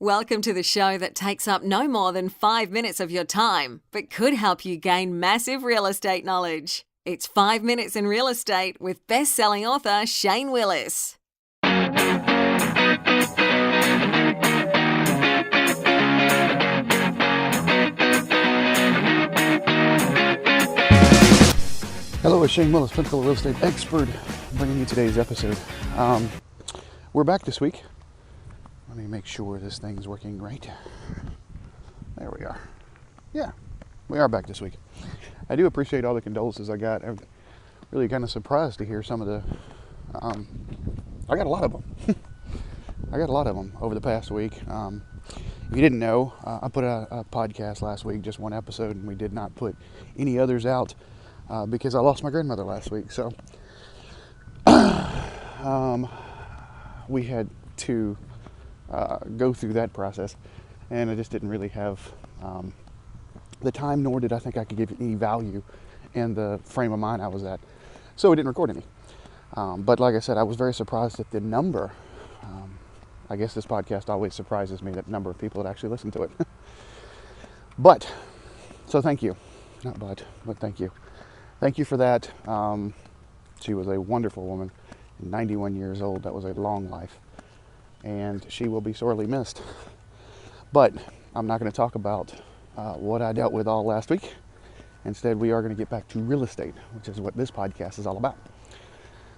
Welcome to the show that takes up no more than 5 minutes of your time, but could help you gain massive real estate knowledge. It's 5 Minutes in Real Estate with best-selling author Shane Willis. Hello, it's Shane Willis, Pensacola real estate expert, bringing you today's episode. We're back this week. Let me make sure this thing's working right. There we are. Yeah, we are back this week. I do appreciate all the condolences I got. I'm really kind of surprised to hear some of the... I got a lot of them. I got a lot of them over the past week. If you didn't know, I put out a podcast last week, just one episode, and we did not put any others out because I lost my grandmother last week. So we had to go through that process, and I just didn't really have the time, nor did I think I could give any value in the frame of mind I was at, so we didn't record any. But like I said, I was very surprised at the number. I guess this podcast always surprises me, that number of people that actually listen to it. But, so thank you. Not but thank you. Thank you for that. She was a wonderful woman, 91 years old. That was a long life. And she will be sorely missed. But I'm not going to talk about what I dealt with all last week. Instead, we are going to get back to real estate, which is what this podcast is all about.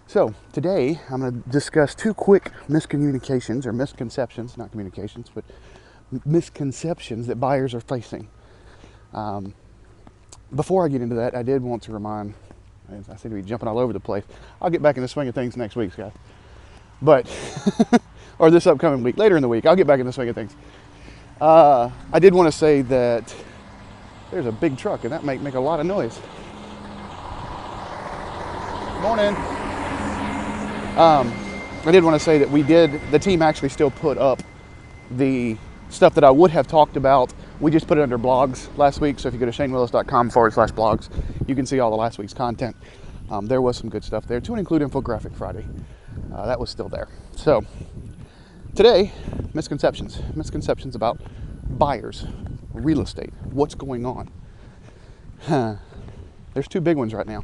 So today, I'm going to discuss two quick miscommunications, or misconceptions, not communications, but misconceptions that buyers are facing. Before I get into that, I did want to remind, I seem to be jumping all over the place. I'll get back in the swing of things next week, guys. But... or this upcoming week, later in the week, I'll get back in the swing of things. I did want to say that there's a big truck, and that might make a lot of noise. Morning. I did want to say that the team actually still put up the stuff that I would have talked about. We just put it under blogs last week, so if you go to shanewillis.com/blogs, you can see all the last week's content. There was some good stuff there, to include Infographic Friday. That was still there. So, today, misconceptions about buyers, real estate, what's going on. There's two big ones right now.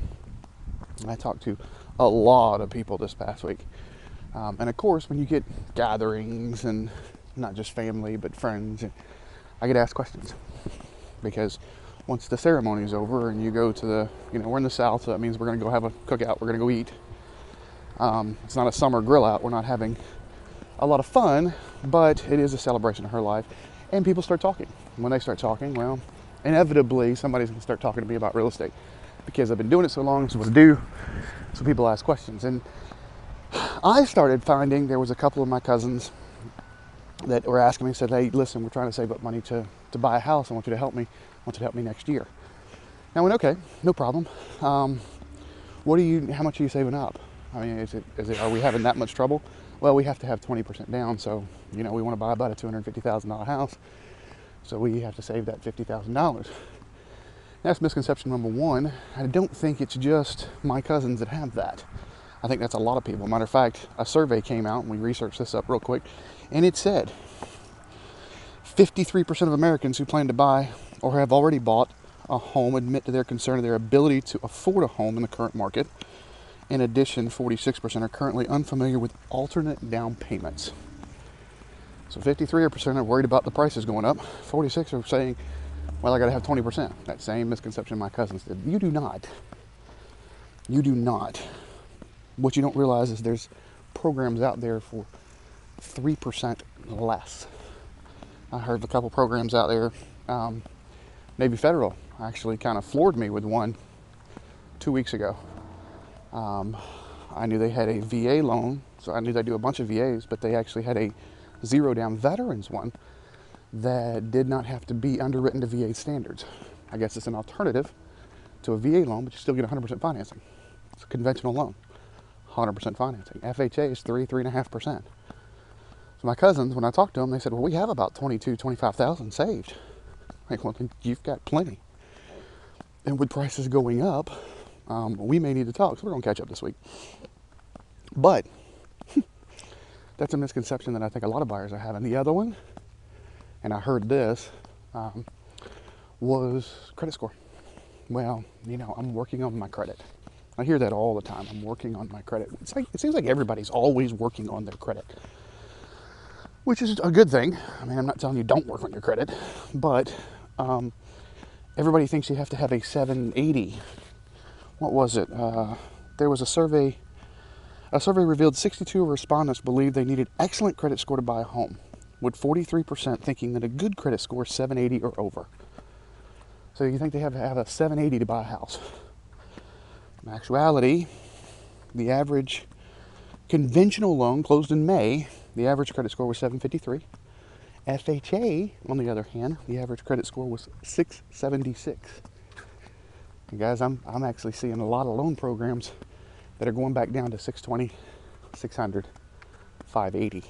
I talked to a lot of people this past week. And of course, when you get gatherings, and not just family, but friends, I get asked questions. Because once the ceremony is over and you go to we're in the South, so that means we're going to go have a cookout, we're going to go eat. It's not a summer grill out, we're not having a lot of fun, but it is a celebration of her life, and people start talking. When they start talking, well, inevitably somebody's going to start talking to me about real estate, because I've been doing it so long, it's what I do, so people ask questions. And I started finding there was a couple of my cousins that were asking me, said, hey, listen, we're trying to save up money to buy a house, I want you to help me next year. And I went, okay, no problem. How much are you saving up? I mean, are we having that much trouble? Well, we have to have 20% down, so, we want to buy about a $250,000 house, so we have to save that $50,000. That's misconception number one. I don't think it's just my cousins that have that. I think that's a lot of people. Matter of fact, a survey came out, and we researched this up real quick, and it said 53% of Americans who plan to buy or have already bought a home admit to their concern of their ability to afford a home in the current market. In addition, 46% are currently unfamiliar with alternate down payments. So 53% are worried about the prices going up. 46% are saying, well, I got to have 20%. That same misconception my cousins did. You do not. What you don't realize is there's programs out there for 3% less. I heard a couple programs out there. Navy Federal actually kind of floored me with one 2 weeks ago. I knew they had a VA loan, so I knew they do a bunch of VAs, but they actually had a zero down veterans one that did not have to be underwritten to VA standards. I guess it's an alternative to a VA loan, but you still get 100% financing. It's a conventional loan, 100% financing. FHA is 3.5%. So my cousins, when I talked to them, they said, well, we have about $25,000 saved. Like, well, you've got plenty. And with prices going up, we may need to talk, so we're going to catch up this week. But that's a misconception that I think a lot of buyers are having. The other one and I heard this, was credit score. Well, I'm working on my credit. I hear that all the time. I'm working on my credit. It seems like everybody's always working on their credit, which is a good thing. I mean, I'm not telling you don't work on your credit, but everybody thinks you have to have a 780. What was it? There was a survey. A survey revealed 62 respondents believed they needed excellent credit score to buy a home, with 43% thinking that a good credit score is 780 or over. So you think they have to have a 780 to buy a house. In actuality, the average conventional loan closed in May, the average credit score was 753. FHA, on the other hand, the average credit score was 676. And guys, I'm actually seeing a lot of loan programs that are going back down to 620, 600, 580.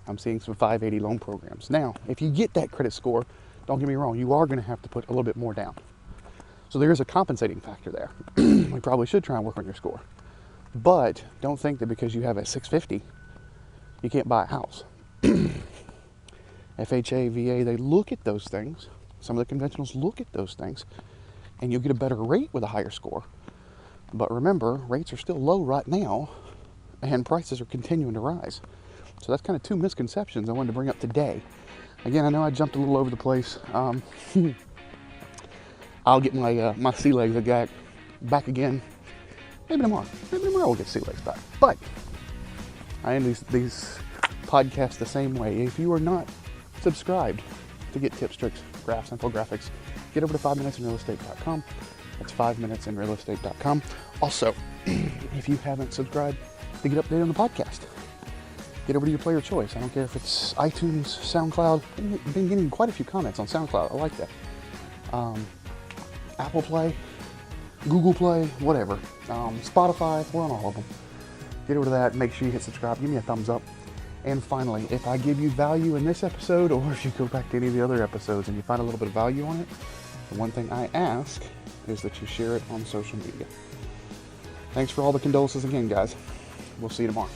I'm seeing some 580 loan programs. Now, if you get that credit score, don't get me wrong, you are going to have to put a little bit more down. So there is a compensating factor there. We probably should try and work on your score. But don't think that because you have a 650, you can't buy a house. FHA, VA, they look at those things. Some of the conventionals look at those things, and you'll get a better rate with a higher score. But remember, rates are still low right now, and prices are continuing to rise. So that's kind of two misconceptions I wanted to bring up today. Again, I know I jumped a little over the place. I'll get my sea legs back again. Maybe tomorrow. Maybe tomorrow we'll get sea legs back. But I end these podcasts the same way. If you are not subscribed to get tips, tricks, graphs, infographics, get over to 5minutesinrealestate.com. That's 5minutesinrealestate.com. Also, if you haven't subscribed to get updated on the podcast, get over to your player choice. I don't care if it's iTunes, SoundCloud. I've been getting quite a few comments on SoundCloud. I like that. Apple Play, Google Play, whatever. Spotify, we're on all of them. Get over to that. Make sure you hit subscribe. Give me a thumbs up. And finally, if I give you value in this episode, or if you go back to any of the other episodes and you find a little bit of value on it, the one thing I ask is that you share it on social media. Thanks for all the condolences again, guys. We'll see you tomorrow.